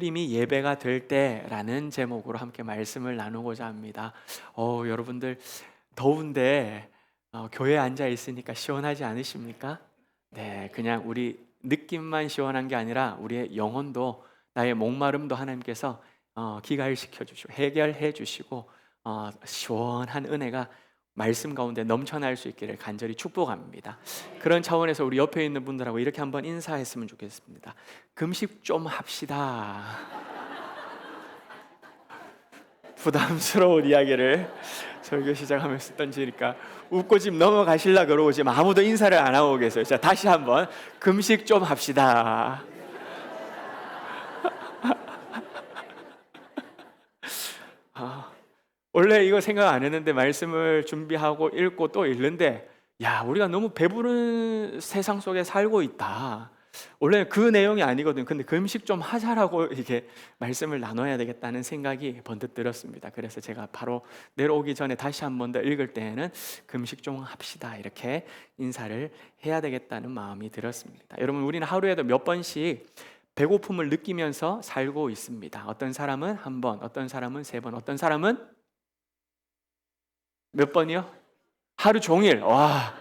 하나님이 예배가 될 때라는 제목으로 함께 말씀을 나누고자 합니다. 여러분들 더운데 교회에 앉아 있으니까 시원하지 않으십니까? 네, 그냥 우리 느낌만 시원한 게 아니라 우리의 영혼도 나의 목마름도 하나님께서 기갈시켜 주시고 해결해 주시고 시원한 은혜가 말씀 가운데 넘쳐날 수 있기를 간절히 축복합니다. 그런 차원에서 우리 옆에 있는 분들하고 이렇게 한번 인사했으면 좋겠습니다. 금식 좀 합시다. 부담스러운 이야기를 설교 시작하면서 던지니까 웃고 지금 넘어가실라 그러고 지금 아무도 인사를 안 하고 계세요. 자, 다시 한번 금식 좀 합시다. 아, 원래 이거 생각 안 했는데 말씀을 준비하고 읽고 또 읽는데 야, 우리가 너무 배부른 세상 속에 살고 있다. 원래 그 내용이 아니거든. 근데 금식 좀 하자라고 이게 말씀을 나눠야 되겠다는 생각이 번뜩 들었습니다. 그래서 제가 바로 내려오기 전에 다시 한 번 더 읽을 때에는 금식 좀 합시다 이렇게 인사를 해야 되겠다는 마음이 들었습니다. 여러분, 우리는 하루에도 몇 번씩 배고픔을 느끼면서 살고 있습니다. 어떤 사람은 한 번, 어떤 사람은 세 번, 어떤 사람은 몇 번이요? 하루 종일. 와,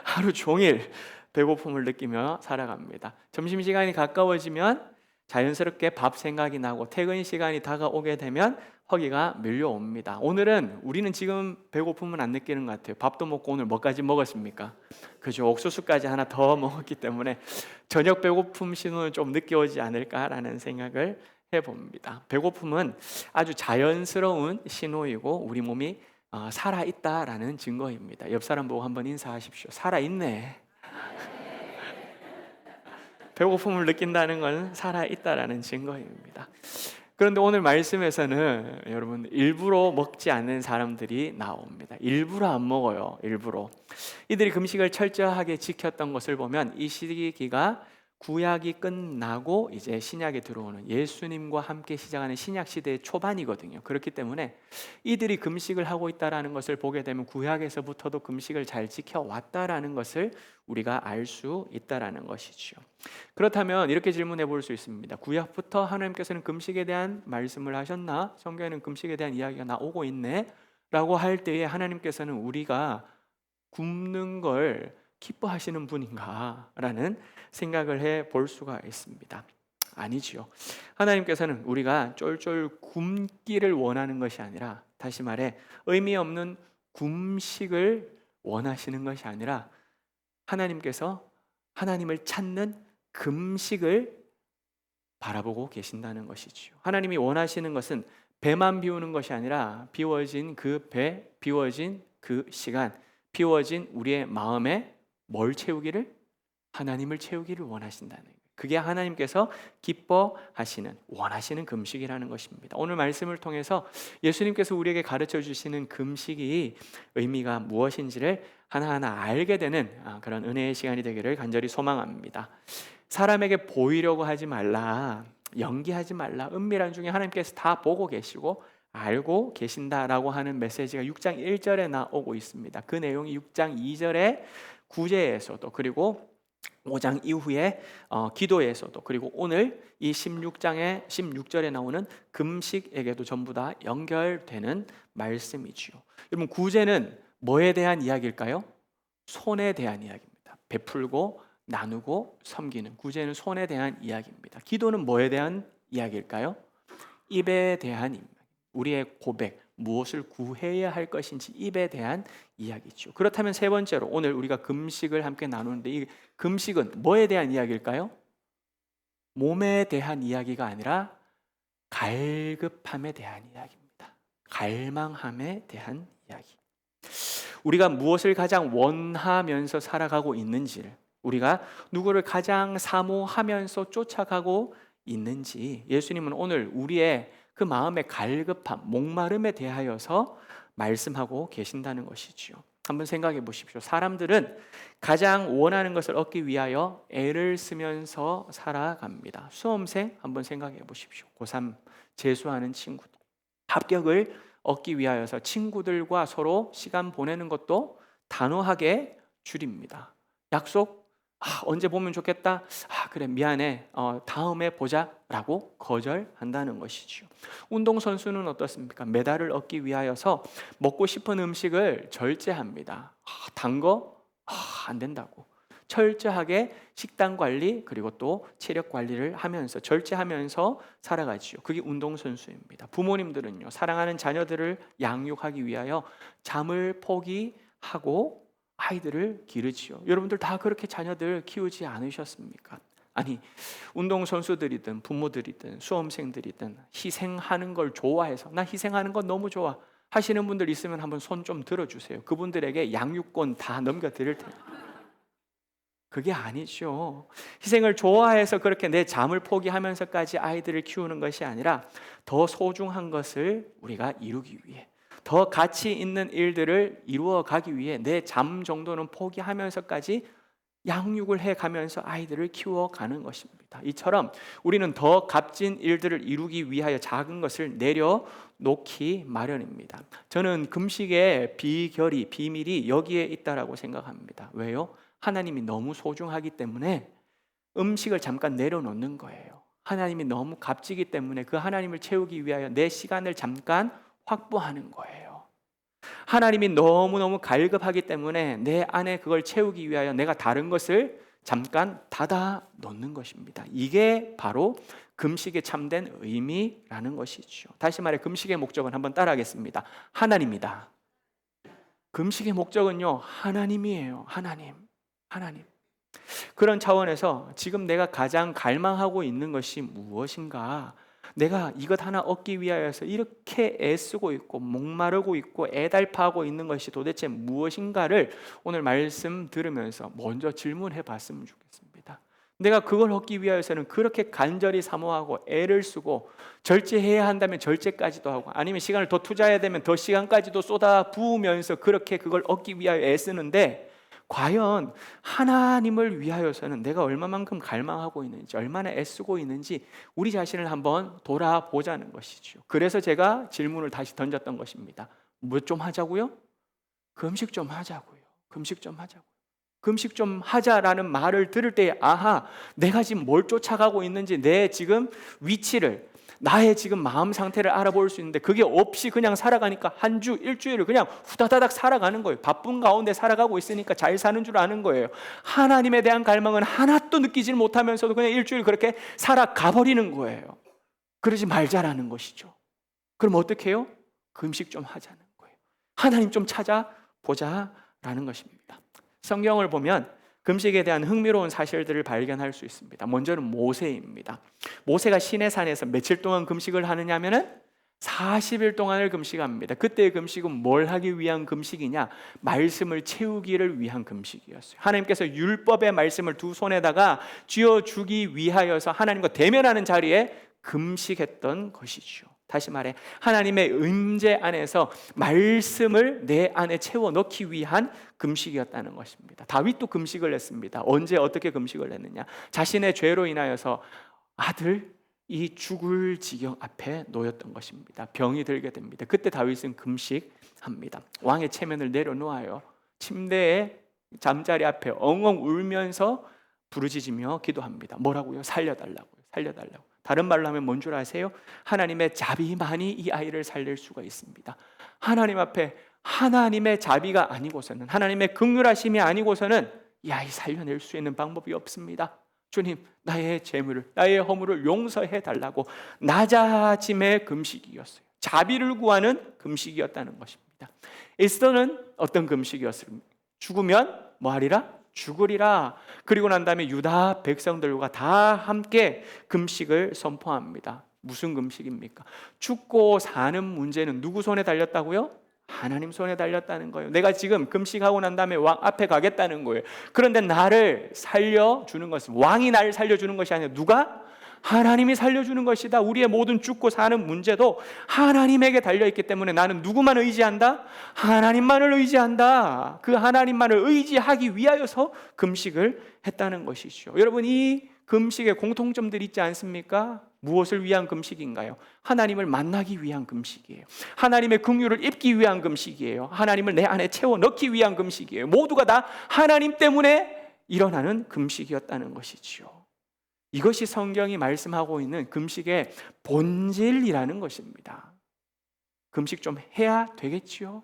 하루 종일 배고픔을 느끼며 살아갑니다. 점심시간이 가까워지면 자연스럽게 밥 생각이 나고 퇴근 시간이 다가오게 되면 허기가 밀려옵니다. 오늘은 우리는 지금 배고픔은 안 느끼는 것 같아요. 밥도 먹고 오늘 뭐까지 먹었습니까? 그죠? 옥수수까지 하나 더 먹었기 때문에 저녁 배고픔 신호는 좀 늦게 오지 않을까라는 생각을 해봅니다. 배고픔은 아주 자연스러운 신호이고 우리 몸이 살아있다라는 증거입니다. 옆 사람 보고 한번 인사하십시오. 살아있네. 배고픔을 느낀다는 건 살아있다라는 증거입니다. 그런데 오늘 말씀에서는 여러분 일부러 먹지 않는 사람들이 나옵니다. 일부러 안 먹어요. 일부러. 이들이 금식을 철저하게 지켰던 것을 보면 이 시기가 구약이 끝나고 이제 신약에 들어오는 예수님과 함께 시작하는 신약 시대의 초반이거든요. 그렇기 때문에 이들이 금식을 하고 있다라는 것을 보게 되면 구약에서부터도 금식을 잘 지켜왔다라는 것을 우리가 알 수 있다라는 것이죠. 그렇다면 이렇게 질문해 볼 수 있습니다. 구약부터 하나님께서는 금식에 대한 말씀을 하셨나? 성경에는 금식에 대한 이야기가 나오고 있네? 라고 할 때에 하나님께서는 우리가 굶는 걸 기뻐하시는 분인가? 라는 생각을 해 볼 수가 있습니다. 아니지요. 하나님께서는 우리가 쫄쫄 굶기를 원하는 것이 아니라, 다시 말해 의미 없는 굶식을 원하시는 것이 아니라 하나님께서 하나님을 찾는 금식을 바라보고 계신다는 것이지요. 하나님이 원하시는 것은 배만 비우는 것이 아니라 비워진 그 배, 비워진 그 시간, 비워진 우리의 마음에 뭘 채우기를? 하나님을 채우기를 원하신다는 거예요. 그게 하나님께서 기뻐하시는, 원하시는 금식이라는 것입니다. 오늘 말씀을 통해서 예수님께서 우리에게 가르쳐 주시는 금식이 의미가 무엇인지를 하나하나 알게 되는 그런 은혜의 시간이 되기를 간절히 소망합니다. 사람에게 보이려고 하지 말라, 연기하지 말라. 은밀한 중에 하나님께서 다 보고 계시고 알고 계신다라고 하는 메시지가 6장 1절에 나오고 있습니다. 그 내용이 6장 2절에 구제에서도, 그리고 5장 이후에 기도에서도, 그리고 오늘 이 16장의 16절에 나오는 금식에게도 전부 다 연결되는 말씀이지요. 여러분, 구제는 뭐에 대한 이야기일까요? 손에 대한 이야기입니다. 베풀고 나누고 섬기는, 구제는 손에 대한 이야기입니다. 기도는 뭐에 대한 이야기일까요? 입에 대한 입니다. 우리의 고백, 무엇을 구해야 할 것인지 입에 대한 이야기죠. 그렇다면 세 번째로 오늘 우리가 금식을 함께 나누는데, 이 금식은 뭐에 대한 이야기일까요? 몸에 대한 이야기가 아니라 갈급함에 대한 이야기입니다. 갈망함에 대한 이야기. 우리가 무엇을 가장 원하면서 살아가고 있는지를, 우리가 누구를 가장 사모하면서 쫓아가고 있는지, 예수님은 오늘 우리의 그 마음의 갈급함, 목마름에 대하여서 말씀하고 계신다는 것이지요. 한번 생각해 보십시오. 사람들은 가장 원하는 것을 얻기 위하여 애를 쓰면서 살아갑니다. 수험생 한번 생각해 보십시오. 고3 재수하는 친구들, 합격을 얻기 위하여서 친구들과 서로 시간 보내는 것도 단호하게 줄입니다. 약속 언제 보면 좋겠다? 그래 미안해, 다음에 보자 라고 거절한다는 것이죠. 운동선수는 어떻습니까? 메달을 얻기 위하여서 먹고 싶은 음식을 절제합니다. 단 거 안 된다고 철저하게 식단 관리 그리고 또 체력 관리를 하면서 절제하면서 살아가지요. 그게 운동선수입니다. 부모님들은요, 사랑하는 자녀들을 양육하기 위하여 잠을 포기하고 아이들을 기르지요. 여러분들 다 그렇게 자녀들 키우지 않으셨습니까? 아니, 운동선수들이든 부모들이든 수험생들이든 희생하는 걸 좋아해서 나 희생하는 건 너무 좋아 하시는 분들 있으면 한번 손 좀 들어주세요. 그분들에게 양육권 다 넘겨드릴 테니까. 그게 아니죠. 희생을 좋아해서 그렇게 내 잠을 포기하면서까지 아이들을 키우는 것이 아니라 더 소중한 것을 우리가 이루기 위해, 더 가치 있는 일들을 이루어 가기 위해 내 잠 정도는 포기하면서까지 양육을 해가면서 아이들을 키워가는 것입니다. 이처럼 우리는 더 값진 일들을 이루기 위하여 작은 것을 내려놓기 마련입니다. 저는 금식의 비밀이 여기에 있다라고 생각합니다. 왜요? 하나님이 너무 소중하기 때문에 음식을 잠깐 내려놓는 거예요. 하나님이 너무 값지기 때문에 그 하나님을 채우기 위하여 내 시간을 잠깐 확보하는 거예요. 하나님이 너무너무 갈급하기 때문에 내 안에 그걸 채우기 위하여 내가 다른 것을 잠깐 닫아 놓는 것입니다. 이게 바로 금식의 참된 의미라는 것이죠. 다시 말해 금식의 목적은 한번 따라하겠습니다. 하나님이다. 금식의 목적은요, 하나님이에요. 하나님. 그런 차원에서 지금 내가 가장 갈망하고 있는 것이 무엇인가? 내가 이것 하나 얻기 위하여서 이렇게 애쓰고 있고 목마르고 있고 애달파하고 있는 것이 도대체 무엇인가를 오늘 말씀 들으면서 먼저 질문해 봤으면 좋겠습니다. 내가 그걸 얻기 위하여서는 그렇게 간절히 사모하고 애를 쓰고 절제해야 한다면 절제까지도 하고 아니면 시간을 더 투자해야 되면 더 시간까지도 쏟아 부으면서 그렇게 그걸 얻기 위하여 애쓰는데 과연 하나님을 위하여서는 내가 얼마만큼 갈망하고 있는지, 얼마나 애쓰고 있는지 우리 자신을 한번 돌아보자는 것이죠. 그래서 제가 질문을 다시 던졌던 것입니다. 뭐 좀 하자고요? 금식 좀 하자고요. 금식 좀 하자라는 말을 들을 때 내가 지금 뭘 쫓아가고 있는지 내 지금 위치를, 나의 지금 마음 상태를 알아볼 수 있는데 그게 없이 그냥 살아가니까 한 주, 일주일을 그냥 후다다닥 살아가는 거예요. 바쁜 가운데 살아가고 있으니까 잘 사는 줄 아는 거예요. 하나님에 대한 갈망은 하나도 느끼지 못하면서도 그냥 일주일 그렇게 살아가 버리는 거예요. 그러지 말자라는 것이죠. 그럼 어떻게 해요? 금식 좀 하자는 거예요. 하나님 좀 찾아보자라는 것입니다. 성경을 보면 금식에 대한 흥미로운 사실들을 발견할 수 있습니다. 먼저는 모세입니다. 모세가 시내산에서 며칠 동안 금식을 하느냐면은 40일 동안을 금식합니다. 그때의 금식은 뭘 하기 위한 금식이냐? 말씀을 채우기를 위한 금식이었어요. 하나님께서 율법의 말씀을 두 손에다가 쥐어주기 위하여서 하나님과 대면하는 자리에 금식했던 것이죠. 다시 말해 하나님의 임재 안에서 말씀을 내 안에 채워 넣기 위한 금식이었다는 것입니다. 다윗도 금식을 했습니다. 언제 어떻게 금식을 했느냐? 자신의 죄로 인하여서 아들이 죽을 지경 앞에 놓였던 것입니다. 병이 들게 됩니다. 그때 다윗은 금식합니다. 왕의 체면을 내려놓아요. 침대에 잠자리 앞에 엉엉 울면서 부르짖으며 기도합니다. 뭐라고요? 살려달라고요. 다른 말로 하면 뭔 줄 아세요? 하나님의 자비만이 이 아이를 살릴 수가 있습니다. 하나님 앞에 하나님의 자비가 아니고서는, 하나님의 긍휼하심이 아니고서는 이 아이 살려낼 수 있는 방법이 없습니다. 주님, 나의 죄물을, 나의 허물을 용서해 달라고 낮아짐의 금식이었어요. 자비를 구하는 금식이었다는 것입니다. 에스더는 어떤 금식이었습니까? 죽으면 뭐하리라? 죽으리라. 그리고 난 다음에 유다 백성들과 다 함께 금식을 선포합니다. 무슨 금식입니까? 죽고 사는 문제는 누구 손에 달렸다고요? 하나님 손에 달렸다는 거예요. 내가 지금 금식하고 난 다음에 왕 앞에 가겠다는 거예요. 그런데 나를 살려주는 것은, 왕이 나를 살려주는 것이 아니라 누가? 하나님이 살려주는 것이다. 우리의 모든 죽고 사는 문제도 하나님에게 달려있기 때문에 나는 누구만 의지한다? 하나님만을 의지한다. 그 하나님만을 의지하기 위하여서 금식을 했다는 것이죠. 여러분, 이 금식의 공통점들이 있지 않습니까? 무엇을 위한 금식인가요? 하나님을 만나기 위한 금식이에요. 하나님의 긍휼을 입기 위한 금식이에요. 하나님을 내 안에 채워 넣기 위한 금식이에요. 모두가 다 하나님 때문에 일어나는 금식이었다는 것이지요. 이것이 성경이 말씀하고 있는 금식의 본질이라는 것입니다. 금식 좀 해야 되겠지요.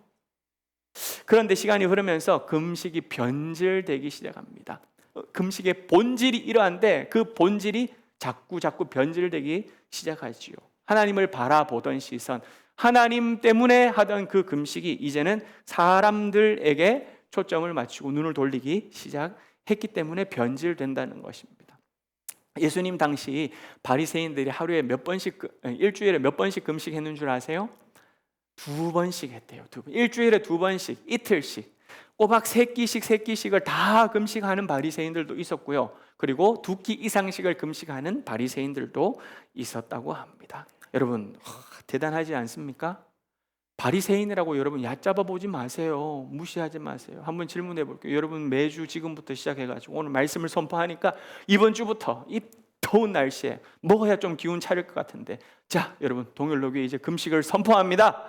그런데 시간이 흐르면서 금식이 변질되기 시작합니다. 금식의 본질이 이러한데 그 본질이 자꾸 변질되기 시작하지요. 하나님을 바라보던 시선, 하나님 때문에 하던 그 금식이 이제는 사람들에게 초점을 맞추고 눈을 돌리기 시작했기 때문에 변질된다는 것입니다. 예수님 당시 바리새인들이 하루에 일주일에 몇 번씩 금식했는 줄 아세요? 2번씩 했대요. 일주일에 2번씩, 이틀씩, 꼬박 3끼씩을 다 금식하는 바리새인들도 있었고요. 그리고 2끼 이상씩을 금식하는 바리새인들도 있었다고 합니다. 여러분, 대단하지 않습니까? 바리새인이라고 여러분 얕잡아 보지 마세요. 무시하지 마세요. 한번 질문해 볼게요. 여러분 매주 지금부터 시작해가지고 오늘 말씀을 선포하니까 이번 주부터 이 더운 날씨에 먹어야 좀 기운 차릴 것 같은데, 자 여러분 동일로교회 이제 금식을 선포합니다.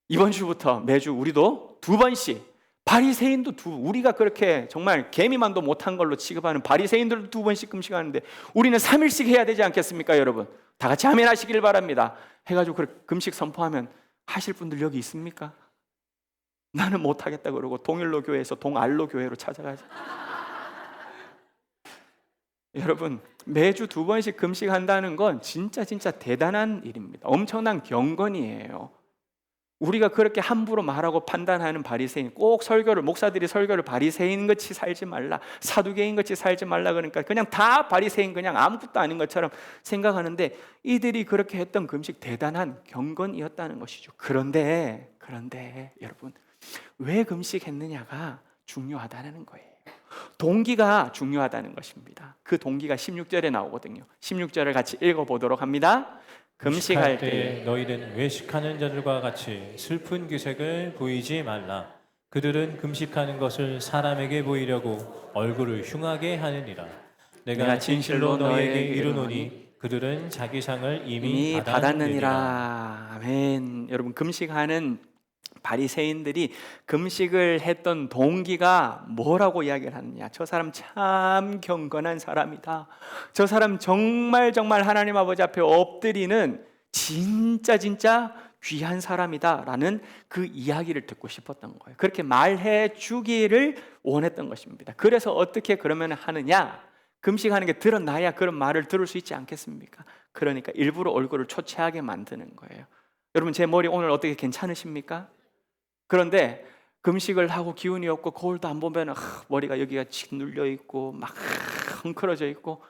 이번 주부터 매주 우리도 2번씩, 바리새인도 우리가 그렇게 정말 개미만도 못한 걸로 취급하는 바리새인들도 2번씩 금식하는데 우리는 3일씩 해야 되지 않겠습니까? 여러분 다 같이 아멘 하시길 바랍니다. 해가지고 그렇게 금식 선포하면 하실 분들 여기 있습니까? 나는 못하겠다 그러고 동일로 교회에서 동알로 교회로 찾아가죠. 여러분 매주 2번씩 금식한다는 건 진짜 대단한 일입니다. 엄청난 경건이에요. 우리가 그렇게 함부로 말하고 판단하는 바리새인, 꼭 목사들이 설교를 바리새인같이 살지 말라, 사두개인같이 살지 말라 그러니까 그냥 다 바리새인, 그냥 아무것도 아닌 것처럼 생각하는데 이들이 그렇게 했던 금식 대단한 경건이었다는 것이죠. 그런데 여러분 왜 금식했느냐가 중요하다는 거예요. 동기가 중요하다는 것입니다. 그 동기가 16절에 나오거든요. 16절을 같이 읽어보도록 합니다. 금식할 때 너희는 외식하는 자들과 같이 슬픈 기색을 보이지 말라. 그들은 금식하는 것을 사람에게 보이려고 얼굴을 흉하게 하느니라. 내가 진실로 너희에게 이르노니 그들은 자기 상을 이미 받았느니라. 아멘. 여러분 금식하는 바리새인들이 금식을 했던 동기가 뭐라고 이야기를 하느냐? 저 사람 참 경건한 사람이다. 저 사람 정말 하나님 아버지 앞에 엎드리는 진짜 귀한 사람이다 라는 그 이야기를 듣고 싶었던 거예요. 그렇게 말해 주기를 원했던 것입니다. 그래서 어떻게 그러면 하느냐? 금식하는 게 드러나야 그런 말을 들을 수 있지 않겠습니까? 그러니까 일부러 얼굴을 초췌하게 만드는 거예요. 여러분 제 머리 오늘 어떻게 괜찮으십니까? 그런데 금식을 하고 기운이 없고 거울도 안 보면 머리가 여기가 짓눌려 있고 막 헝클어져 있고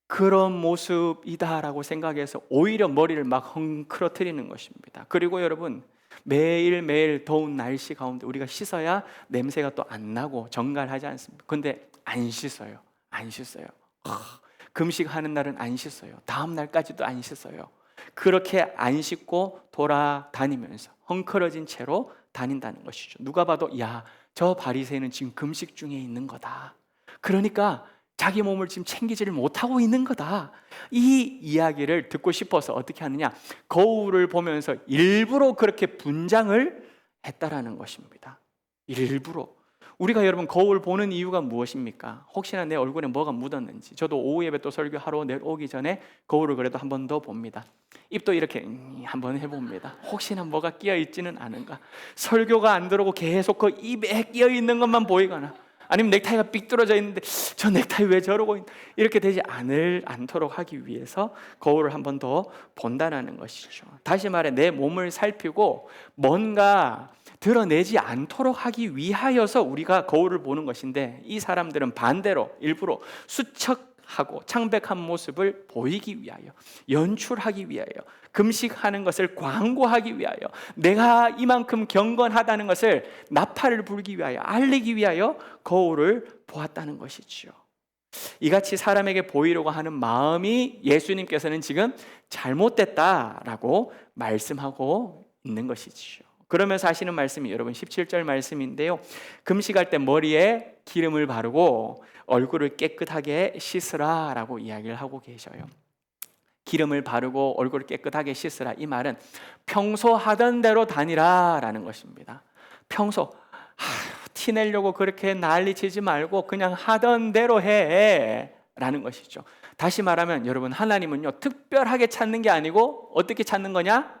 그런 모습이다라고 생각해서 오히려 머리를 막 헝클어뜨리는 것입니다. 그리고 여러분 매일매일 더운 날씨 가운데 우리가 씻어야 냄새가 또 안 나고 정갈하지 않습니까? 근데 안 씻어요. 금식하는 날은 안 씻어요. 다음 날까지도 안 씻어요. 그렇게 안 씻고 돌아다니면서 헝클어진 채로 다닌다는 것이죠. 누가 봐도 야, 저 바리새인은 지금 금식 중에 있는 거다. 그러니까 자기 몸을 지금 챙기지를 못하고 있는 거다. 이 이야기를 듣고 싶어서 어떻게 하느냐? 거울을 보면서 일부러 그렇게 분장을 했다라는 것입니다. 일부러. 우리가 여러분 거울 보는 이유가 무엇입니까? 혹시나 내 얼굴에 뭐가 묻었는지. 저도 오후 예배 또 설교하러 내려오기 전에 거울을 그래도 한 번 더 봅니다. 입도 이렇게 한번 해봅니다. 혹시나 뭐가 끼어 있지는 않은가. 설교가 안 들어오고 계속 그 입에 끼어 있는 것만 보이거나 아니면 넥타이가 삐뚤어져 있는데 저 넥타이 왜 저러고 있나, 이렇게 되지 않도록 하기 위해서 거울을 한 번 더 본다는 것이죠. 다시 말해 내 몸을 살피고 뭔가 드러내지 않도록 하기 위하여서 우리가 거울을 보는 것인데, 이 사람들은 반대로 일부러 수척하고 창백한 모습을 보이기 위하여, 연출하기 위하여, 금식하는 것을 광고하기 위하여, 내가 이만큼 경건하다는 것을 나팔을 불기 위하여, 알리기 위하여 거울을 보았다는 것이지요. 이같이 사람에게 보이려고 하는 마음이 예수님께서는 지금 잘못됐다라고 말씀하고 있는 것이지요. 그러면서 하시는 말씀이 여러분 17절 말씀인데요, 금식할 때 머리에 기름을 바르고 얼굴을 깨끗하게 씻으라 라고 이야기를 하고 계셔요. 기름을 바르고 얼굴을 깨끗하게 씻으라, 이 말은 평소 하던 대로 다니라 라는 것입니다. 평소 티내려고 그렇게 난리치지 말고 그냥 하던 대로 해 라는 것이죠. 다시 말하면 여러분, 하나님은요 특별하게 찾는 게 아니고 어떻게 찾는 거냐?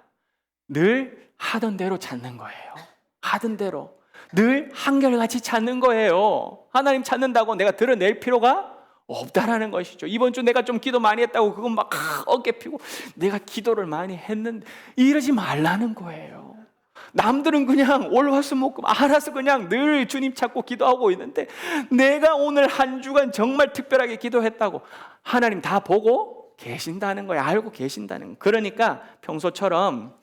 늘 하던 대로 찾는 거예요. 하던 대로 늘 한결같이 찾는 거예요. 하나님 찾는다고 내가 드러낼 필요가 없다라는 것이죠. 이번 주 내가 좀 기도 많이 했다고 그건 막 어깨 피고 내가 기도를 많이 했는데 이러지 말라는 거예요. 남들은 그냥 월화수목금 알아서 그냥 늘 주님 찾고 기도하고 있는데 내가 오늘 한 주간 정말 특별하게 기도했다고 하나님 다 보고 계신다는 거예요. 알고 계신다는 거예요. 그러니까 평소처럼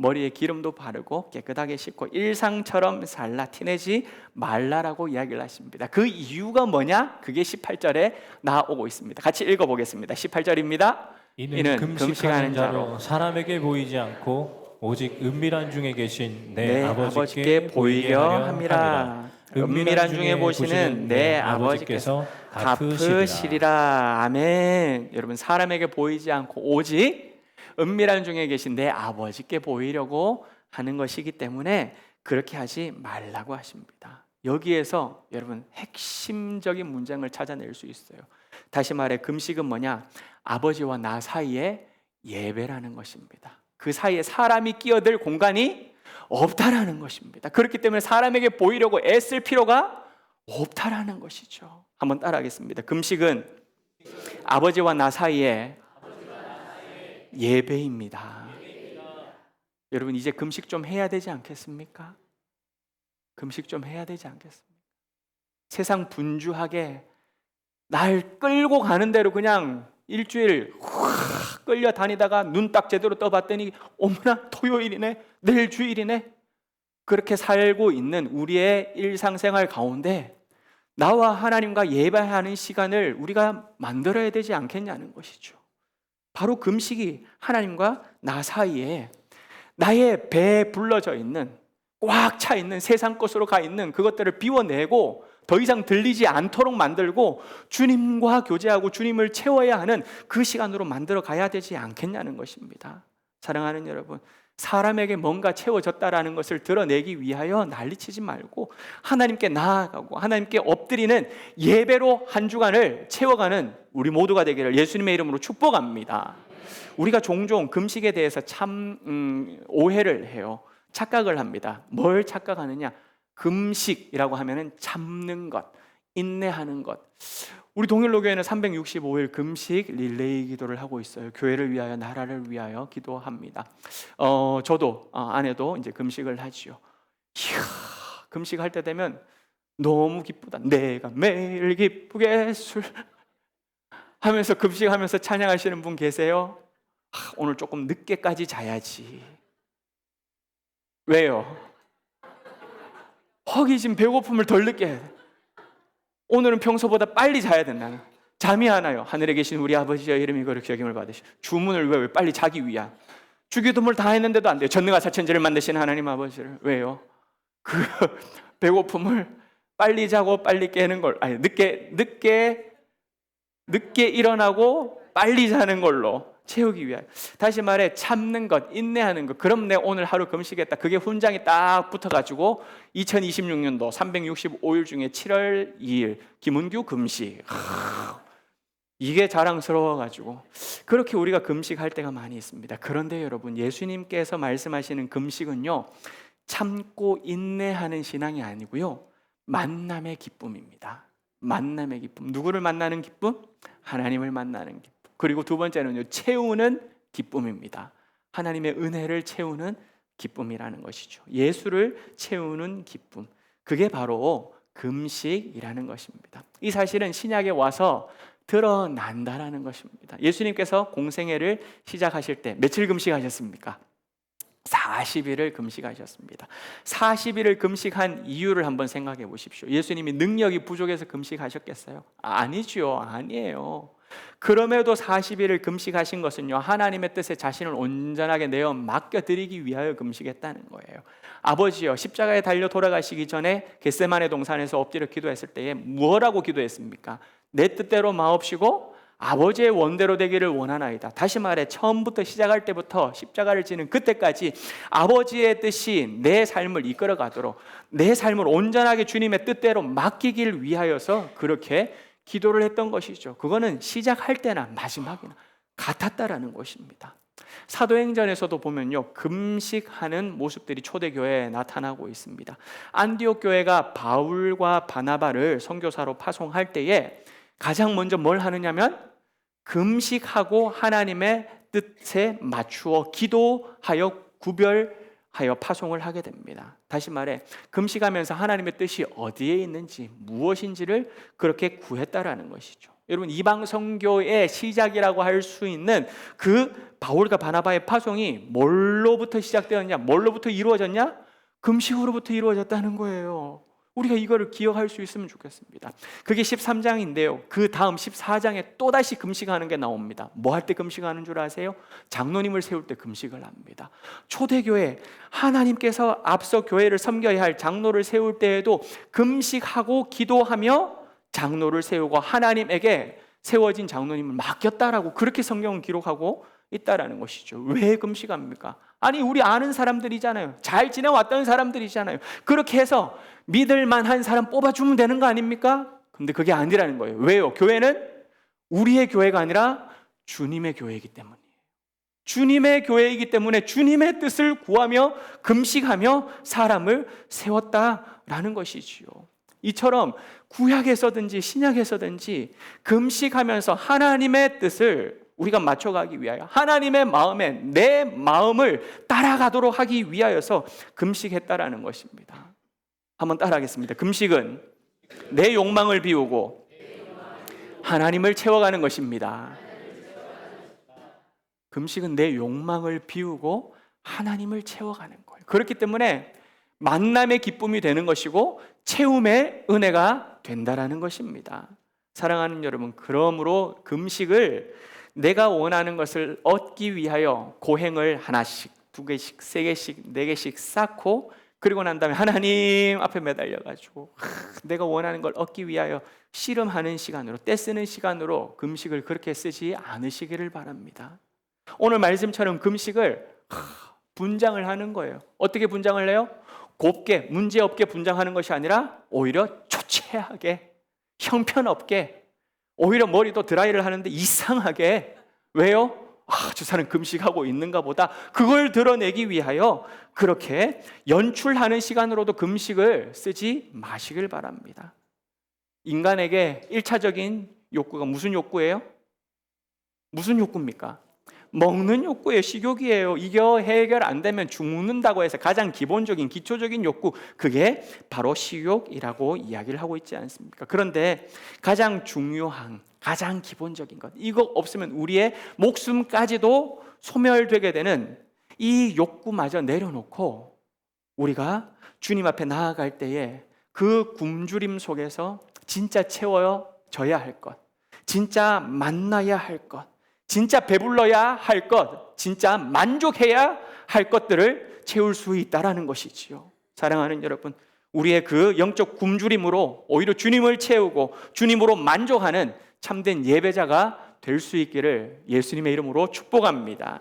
머리에 기름도 바르고 깨끗하게 씻고 일상처럼 살라, 티내지 말라라고 이야기를 하십니다. 그 이유가 뭐냐? 그게 18절에 나오고 있습니다. 같이 읽어보겠습니다. 18절입니다. 이는 금식하는 자로 사람에게 보이지 않고 오직 은밀한 중에 계신 내 아버지께 보이려 함이라. 은밀한 중에 보시는 내 아버지께서 갚으시리라. 아멘. 여러분, 사람에게 보이지 않고 오직 은밀한 중에 계신 내 아버지께 보이려고 하는 것이기 때문에 그렇게 하지 말라고 하십니다. 여기에서 여러분 핵심적인 문장을 찾아낼 수 있어요. 다시 말해 금식은 뭐냐? 아버지와 나 사이에 예배라는 것입니다. 그 사이에 사람이 끼어들 공간이 없다라는 것입니다. 그렇기 때문에 사람에게 보이려고 애쓸 필요가 없다라는 것이죠. 한번 따라하겠습니다. 금식은 아버지와 나 사이에 예배입니다. 여러분, 이제 금식 좀 해야 되지 않겠습니까? 금식 좀 해야 되지 않겠습니까? 세상 분주하게 날 끌고 가는 대로 그냥 일주일 확 끌려 다니다가 눈 딱 제대로 떠봤더니 어머나 토요일이네, 내일 주일이네. 그렇게 살고 있는 우리의 일상생활 가운데 나와 하나님과 예배하는 시간을 우리가 만들어야 되지 않겠냐는 것이죠. 바로 금식이 하나님과 나 사이에 나의 배에 불러져 있는 꽉 차 있는 세상 것으로 가 있는 그것들을 비워내고 더 이상 들리지 않도록 만들고 주님과 교제하고 주님을 채워야 하는 그 시간으로 만들어 가야 되지 않겠냐는 것입니다. 사랑하는 여러분, 사람에게 뭔가 채워졌다라는 것을 드러내기 위하여 난리치지 말고 하나님께 나아가고 하나님께 엎드리는 예배로 한 주간을 채워가는 우리 모두가 되기를 예수님의 이름으로 축복합니다. 우리가 종종 금식에 대해서 참 오해를 해요. 착각을 합니다. 뭘 착각하느냐? 금식이라고 하면은 참는 것, 인내하는 것. 우리 동일로교회는 365일 금식 릴레이 기도를 하고 있어요. 교회를 위하여, 나라를 위하여 기도합니다. 저도 아내도 이제 금식을 하지요. 이야, 금식할 때 되면 너무 기쁘다. 내가 매일 기쁘게 술 하면서 금식하면서 찬양하시는 분 계세요? 오늘 조금 늦게까지 자야지. 왜요? 허기진 배고픔을 덜 느껴야 돼. 오늘은 평소보다 빨리 자야 된다. 잠이 안 와요. 하늘에 계신 우리 아버지의 이름이 거룩히 여김을 받으시오. 주문을 왜 빨리 자기 위한. 주기도문을 다 했는데도 안 돼요. 전능한 사천지를 만드시는 하나님 아버지를. 왜요? 그 배고픔을 빨리 자고 빨리 깨는 걸, 아니 늦게 일어나고 빨리 자는 걸로 채우기 위하여. 다시 말해 참는 것, 인내하는 것. 그럼 내가 오늘 하루 금식했다. 그게 훈장이 딱 붙어가지고 2026년도 365일 중에 7월 2일 김은규 금식. 이게 자랑스러워가지고 그렇게 우리가 금식할 때가 많이 있습니다. 그런데 여러분, 예수님께서 말씀하시는 금식은요, 참고 인내하는 신앙이 아니고요, 만남의 기쁨입니다. 만남의 기쁨. 누구를 만나는 기쁨? 하나님을 만나는 기쁨. 그리고 두 번째는요, 채우는 기쁨입니다. 하나님의 은혜를 채우는 기쁨이라는 것이죠. 예수를 채우는 기쁨. 그게 바로 금식이라는 것입니다. 이 사실은 신약에 와서 드러난다라는 것입니다. 예수님께서 공생애를 시작하실 때 며칠 금식하셨습니까? 40일을 금식하셨습니다. 40일을 금식한 이유를 한번 생각해 보십시오. 예수님이 능력이 부족해서 금식하셨겠어요? 아니죠. 아니에요. 그럼에도 40일을 금식하신 것은요, 하나님의 뜻에 자신을 온전하게 내어 맡겨드리기 위하여 금식했다는 거예요. 아버지여, 십자가에 달려 돌아가시기 전에 겟세마네 동산에서 엎드려 기도했을 때에 무엇라고 기도했습니까? 내 뜻대로 마옵시고 아버지의 원대로 되기를 원하나이다. 다시 말해 처음부터 시작할 때부터 십자가를 지는 그때까지 아버지의 뜻이 내 삶을 이끌어가도록 내 삶을 온전하게 주님의 뜻대로 맡기길 위하여서 그렇게 기도를 했던 것이죠. 그거는 시작할 때나 마지막이나 같았다라는 것입니다. 사도행전에서도 보면요, 금식하는 모습들이 초대교회에 나타나고 있습니다. 안디옥 교회가 바울과 바나바를 선교사로 파송할 때에 가장 먼저 뭘 하느냐면 금식하고 하나님의 뜻에 맞추어 기도하여 구별하여 파송을 하게 됩니다. 다시 말해 금식하면서 하나님의 뜻이 어디에 있는지 무엇인지를 그렇게 구했다라는 것이죠. 여러분, 이방 선교의 시작이라고 할 수 있는 그 바울과 바나바의 파송이 뭘로부터 시작되었냐, 뭘로부터 이루어졌냐? 금식으로부터 이루어졌다는 거예요. 우리가 이거를 기억할 수 있으면 좋겠습니다. 그게 13장인데요. 그 다음 14장에 또다시 금식하는 게 나옵니다. 뭐 할 때 금식하는 줄 아세요? 장로님을 세울 때 금식을 합니다. 초대교회, 하나님께서 앞서 교회를 섬겨야 할 장로를 세울 때에도 금식하고 기도하며 장로를 세우고 하나님에게 세워진 장로님을 맡겼다라고 그렇게 성경은 기록하고 있다라는 것이죠. 왜 금식합니까? 아니, 우리 아는 사람들이잖아요. 잘 지내왔던 사람들이잖아요. 그렇게 해서 믿을 만한 사람 뽑아주면 되는 거 아닙니까? 근데 그게 아니라는 거예요. 왜요? 교회는 우리의 교회가 아니라 주님의 교회이기 때문이에요. 주님의 교회이기 때문에 주님의 뜻을 구하며 금식하며 사람을 세웠다라는 것이지요. 이처럼 구약에서든지 신약에서든지 금식하면서 하나님의 뜻을 우리가 맞춰가기 위하여 하나님의 마음에 내 마음을 따라가도록 하기 위하여서 금식했다라는 것입니다. 한번 따라하겠습니다. 금식은 내 욕망을 비우고 하나님을 채워가는 것입니다. 금식은 내 욕망을 비우고 하나님을 채워가는 거예요. 그렇기 때문에 만남의 기쁨이 되는 것이고 채움의 은혜가 된다라는 것입니다. 사랑하는 여러분, 그러므로 금식을 내가 원하는 것을 얻기 위하여 고행을 하나씩, 두 개씩, 세 개씩, 네 개씩 쌓고 그리고 난 다음에 하나님 앞에 매달려가지고 내가 원하는 걸 얻기 위하여 씨름하는 시간으로, 떼쓰는 시간으로 금식을 그렇게 쓰지 않으시기를 바랍니다. 오늘 말씀처럼 금식을 분장을 하는 거예요. 어떻게 분장을 해요? 곱게, 문제없게 분장하는 것이 아니라 오히려 초췌하게, 형편없게, 오히려 머리도 드라이를 하는데 이상하게. 왜요? 저 사람 금식하고 있는가 보다. 그걸 드러내기 위하여 그렇게 연출하는 시간으로도 금식을 쓰지 마시길 바랍니다. 인간에게 1차적인 욕구가 무슨 욕구예요? 무슨 욕구입니까? 먹는 욕구예요. 식욕이에요. 이거 해결 안 되면 죽는다고 해서 가장 기본적인 기초적인 욕구, 그게 바로 식욕이라고 이야기를 하고 있지 않습니까? 그런데 가장 중요한, 가장 기본적인 것, 이거 없으면 우리의 목숨까지도 소멸되게 되는 이 욕구마저 내려놓고 우리가 주님 앞에 나아갈 때에 그 굶주림 속에서 진짜 채워져야 할 것, 진짜 만나야 할 것, 진짜 배불러야 할 것, 진짜 만족해야 할 것들을 채울 수 있다라는 것이지요. 사랑하는 여러분, 우리의 그 영적 굶주림으로 오히려 주님을 채우고 주님으로 만족하는 참된 예배자가 될 수 있기를 예수님의 이름으로 축복합니다.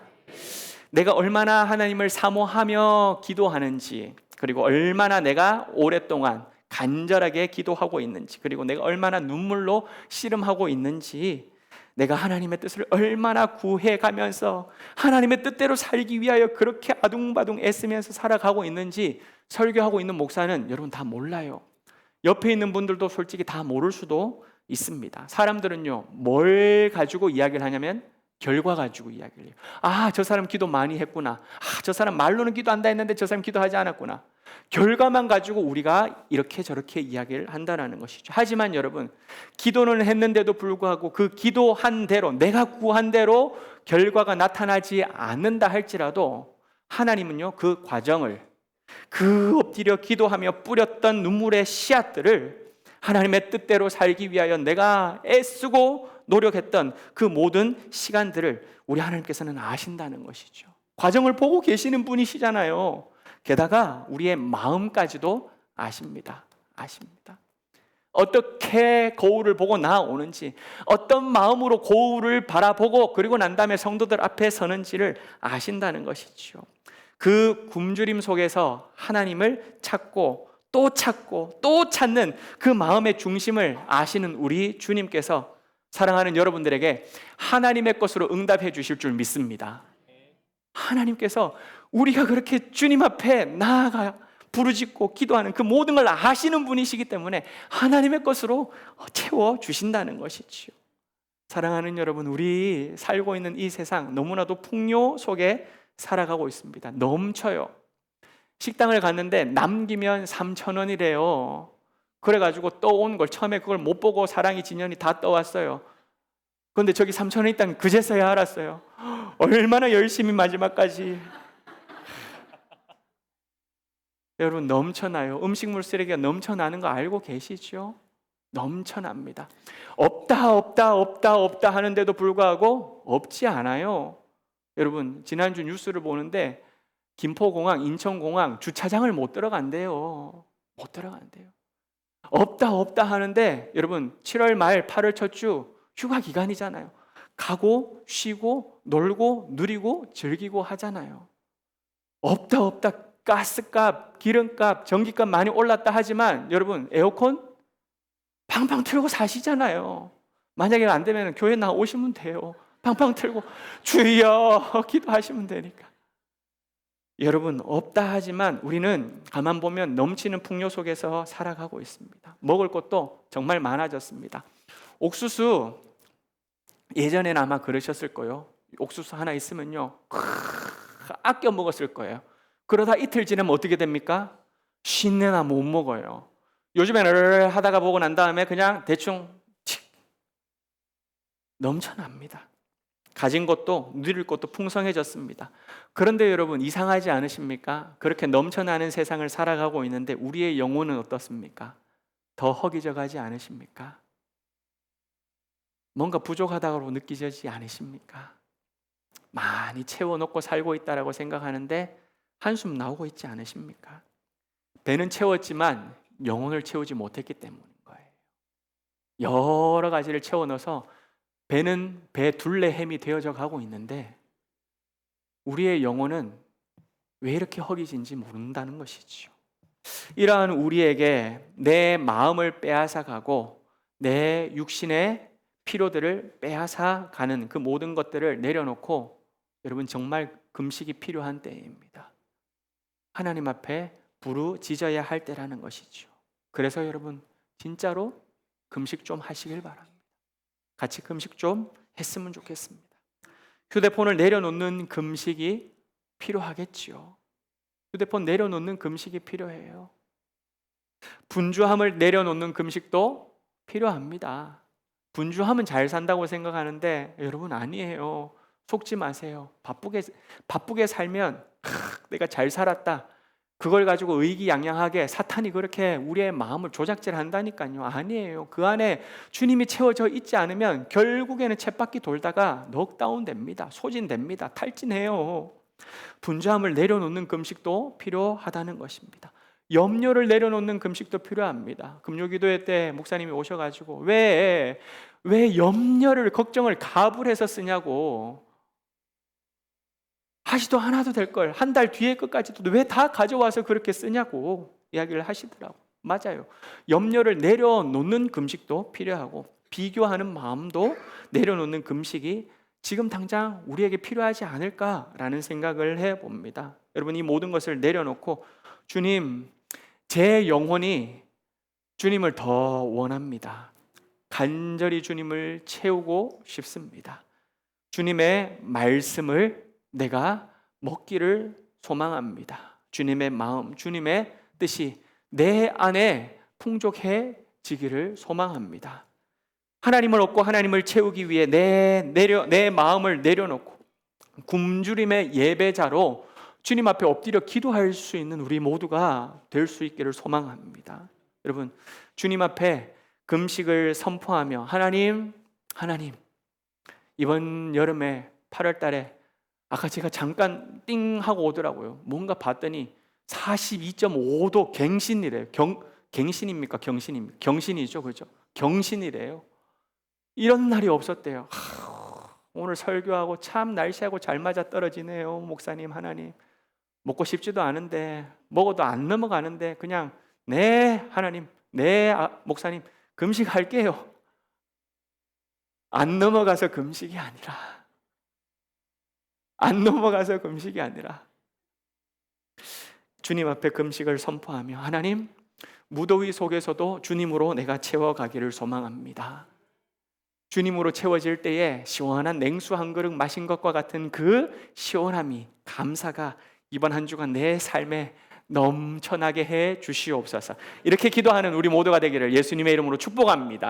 내가 얼마나 하나님을 사모하며 기도하는지, 그리고 얼마나 내가 오랫동안 간절하게 기도하고 있는지, 그리고 내가 얼마나 눈물로 씨름하고 있는지, 내가 하나님의 뜻을 얼마나 구해가면서 하나님의 뜻대로 살기 위하여 그렇게 아둥바둥 애쓰면서 살아가고 있는지 설교하고 있는 목사는 여러분 다 몰라요. 옆에 있는 분들도 솔직히 다 모를 수도 있습니다. 사람들은요, 뭘 가지고 이야기를 하냐면 결과 가지고 이야기를 해요. 저 사람 기도 많이 했구나. 저 사람 말로는 기도한다 했는데 저 사람 기도하지 않았구나. 결과만 가지고 우리가 이렇게 저렇게 이야기를 한다는 것이죠. 하지만 여러분, 기도는 했는데도 불구하고 그 기도한 대로, 내가 구한 대로 결과가 나타나지 않는다 할지라도 하나님은요, 그 과정을, 그 엎드려 기도하며 뿌렸던 눈물의 씨앗들을 하나님의 뜻대로 살기 위하여 내가 애쓰고 노력했던 그 모든 시간들을 우리 하나님께서는 아신다는 것이죠. 과정을 보고 계시는 분이시잖아요. 게다가 우리의 마음까지도 아십니다. 어떻게 거울을 보고 나오는지, 어떤 마음으로 거울을 바라보고 그리고 난 다음에 성도들 앞에 서는지를 아신다는 것이죠. 그 굶주림 속에서 하나님을 찾고 또 찾고 또 찾는 그 마음의 중심을 아시는 우리 주님께서 사랑하는 여러분들에게 하나님의 것으로 응답해 주실 줄 믿습니다. 하나님께서 우리가 그렇게 주님 앞에 나아가 부르짖고 기도하는 그 모든 걸 아시는 분이시기 때문에 하나님의 것으로 채워 주신다는 것이지요. 사랑하는 여러분, 우리 살고 있는 이 세상 너무나도 풍요 속에 살아가고 있습니다. 넘쳐요. 식당을 갔는데 남기면 3,000원이래요. 그래가지고 떠온 걸 처음에 그걸 못 보고 사랑이 진연이 다 떠왔어요. 그런데 저기 3,000원 있다는 그제서야 알았어요. 얼마나 열심히 마지막까지. 여러분, 넘쳐나요. 음식물 쓰레기가 넘쳐나는 거 알고 계시죠? 넘쳐납니다. 없다 하는데도 불구하고 없지 않아요. 여러분, 지난주 뉴스를 보는데 김포공항, 인천공항 주차장을 못 들어간대요. 못 들어간대요. 없다 하는데 여러분, 7월 말 8월 첫 주 휴가 기간이잖아요. 가고 쉬고 놀고 누리고 즐기고 하잖아요. 없다 가스값, 기름값, 전기값 많이 올랐다 하지만 여러분, 에어컨 팡팡 틀고 사시잖아요. 만약에 안 되면 교회 나오시면 돼요. 팡팡 틀고 주여 기도하시면 되니까. 여러분, 없다 하지만 우리는 가만 보면 넘치는 풍요 속에서 살아가고 있습니다. 먹을 것도 정말 많아졌습니다. 옥수수, 예전에는 아마 그러셨을 거예요. 옥수수 하나 있으면요 아껴 먹었을 거예요. 그러다 이틀 지나면 어떻게 됩니까? 신내나 못 먹어요. 요즘에는 하다가 보고 난 다음에 그냥 대충 넘쳐납니다. 가진 것도 누릴 것도 풍성해졌습니다. 그런데 여러분, 이상하지 않으십니까? 그렇게 넘쳐나는 세상을 살아가고 있는데 우리의 영혼은 어떻습니까? 더 허기져 가지 않으십니까? 뭔가 부족하다고 느끼지 않으십니까? 많이 채워놓고 살고 있다고 생각하는데 한숨 나오고 있지 않으십니까? 배는 채웠지만 영혼을 채우지 못했기 때문인 거예요. 여러 가지를 채워넣어서 배는 배 둘레 햄이 되어져 가고 있는데 우리의 영혼은 왜 이렇게 허기진지 모른다는 것이죠. 이러한 우리에게 내 마음을 빼앗아 가고 내 육신의 피로들을 빼앗아 가는 그 모든 것들을 내려놓고 여러분, 정말 금식이 필요한 때입니다. 하나님 앞에 부르짖어야 할 때라는 것이죠. 그래서 여러분, 진짜로 금식 좀 하시길 바랍니다. 같이 금식 좀 했으면 좋겠습니다. 휴대폰을 내려놓는 금식이 필요하겠지요. 휴대폰 내려놓는 금식이 필요해요. 분주함을 내려놓는 금식도 필요합니다. 분주하면 잘 산다고 생각하는데 여러분, 아니에요. 속지 마세요. 바쁘게 살면 내가 잘 살았다, 그걸 가지고 의기양양하게 사탄이 그렇게 우리의 마음을 조작질한다니까요. 아니에요. 그 안에 주님이 채워져 있지 않으면 결국에는 쳇바퀴 돌다가 넉다운 됩니다. 소진됩니다. 탈진해요. 분주함을 내려놓는 금식도 필요하다는 것입니다. 염려를 내려놓는 금식도 필요합니다. 금요기도회 때 목사님이 오셔가지고 왜 염려를, 걱정을 가불해서 쓰냐고, 하시도 하나도 될 걸 한 달 뒤에 것까지도 왜 다 가져와서 그렇게 쓰냐고 이야기를 하시더라고. 맞아요. 염려를 내려놓는 금식도 필요하고 비교하는 마음도 내려놓는 금식이 지금 당장 우리에게 필요하지 않을까라는 생각을 해봅니다. 여러분, 이 모든 것을 내려놓고 주님, 제 영혼이 주님을 더 원합니다. 간절히 주님을 채우고 싶습니다. 주님의 말씀을 내가 먹기를 소망합니다. 주님의 마음, 주님의 뜻이 내 안에 풍족해지기를 소망합니다. 하나님을 얻고 하나님을 채우기 위해 내 마음을 내려놓고 굶주림의 예배자로 주님 앞에 엎드려 기도할 수 있는 우리 모두가 될 수 있기를 소망합니다. 여러분, 주님 앞에 금식을 선포하며 하나님, 이번 여름에 8월 달에 아까 제가 잠깐 띵 하고 오더라고요. 뭔가 봤더니 42.5도 갱신이래요. 갱신입니까? 경신입니까? 경신이죠, 그죠? 경신이래요. 이런 날이 없었대요. 오늘 설교하고 참 날씨하고 잘 맞아 떨어지네요, 목사님, 하나님. 먹고 싶지도 않은데, 먹어도 안 넘어가는데 그냥 네 하나님, 네 목사님, 금식할게요. 안 넘어가서 금식이 아니라, 안 넘어가서 금식이 아니라 주님 앞에 금식을 선포하며, 하나님, 무더위 속에서도 주님으로 내가 채워가기를 소망합니다. 주님으로 채워질 때에 시원한 냉수 한 그릇 마신 것과 같은 그 시원함이, 감사가 이번 한 주간 내 삶에 넘쳐나게 해 주시옵소서. 이렇게 기도하는 우리 모두가 되기를 예수님의 이름으로 축복합니다.